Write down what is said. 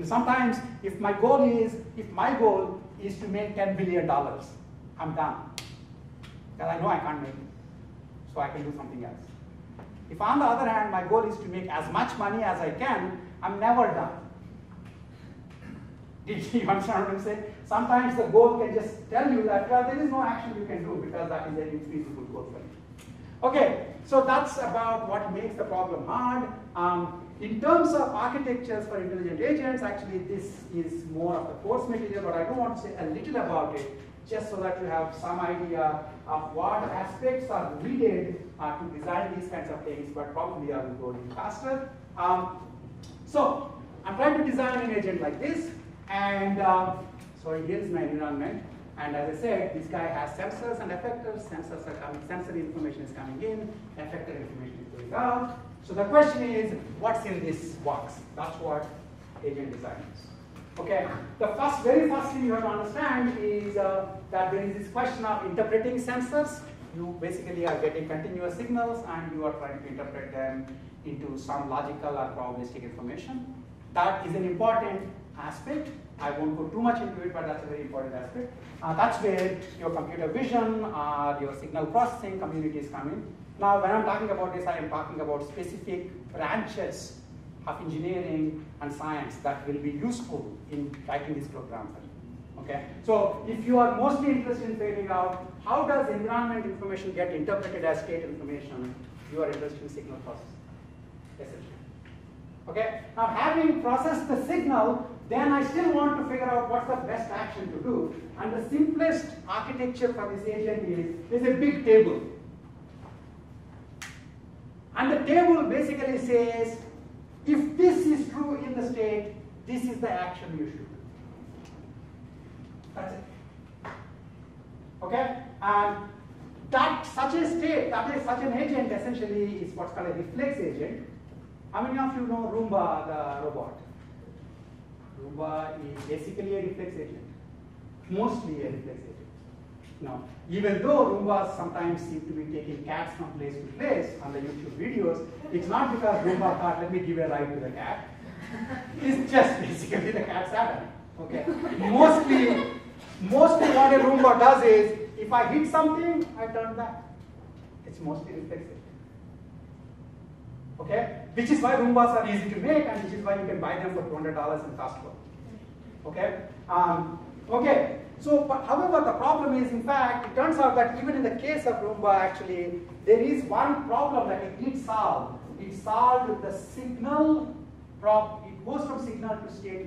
Sometimes, if my goal is to make $10 billion, I'm done. Because I know I can't make it. So I can do something else. If on the other hand, my goal is to make as much money as I can, I'm never done. Did you understand what I'm saying? Sometimes the goal can just tell you that, well, there is no action you can do because that is an infeasible goal for you. Okay, so that's about what makes the problem hard. In terms of architectures for intelligent agents, actually this is more of the course material, but I do want to say a little about it, just so that you have some idea of what aspects are needed to design these kinds of things, but probably I will go a little faster. So I'm trying to design an agent like this, and so here's my environment. And as I said, this guy has sensors and effectors. Sensors are coming, sensory information is coming in, effector information is going out. So the question is, what's in this box? That's what agent design is. Okay, the very first thing you have to understand is that there is this question of interpreting sensors. You basically are getting continuous signals and you are trying to interpret them into some logical or probabilistic information. That is an important aspect. I won't go too much into it, but that's a very important aspect. That's where your computer vision or your signal processing communities come in. Now, when I'm talking about this, I am talking about specific branches of engineering and science that will be useful in writing these programs. Okay? So, if you are mostly interested in figuring out how does environment information get interpreted as state information, you are interested in signal processing, essentially. Okay? Now, having processed the signal, then I still want to figure out what's the best action to do. And the simplest architecture for this agent is there's a big table. And the table basically says, if this is true in the state, this is the action you should do. That's it. Okay? And that such a state, that is such an agent essentially is what's called a reflex agent. How many of you know Roomba, the robot? Roomba is basically a reflex agent, mostly a reflex agent. Now, even though Roombas sometimes seem to be taking cats from place to place on the YouTube videos, it's not because Roomba thought, let me give a ride to the cat. It's just basically the cat's Saturn. Okay. Mostly what a Roomba does is, if I hit something, I turn back. It's mostly reflexive. Okay? Which is why Roombas are easy to make, and which is why you can buy them for $200 in Costco. Okay? Okay. So, but however, the problem is, in fact, it turns out that even in the case of Roomba, actually, there is one problem that it did solve. It solved the signal problem. It goes from signal to state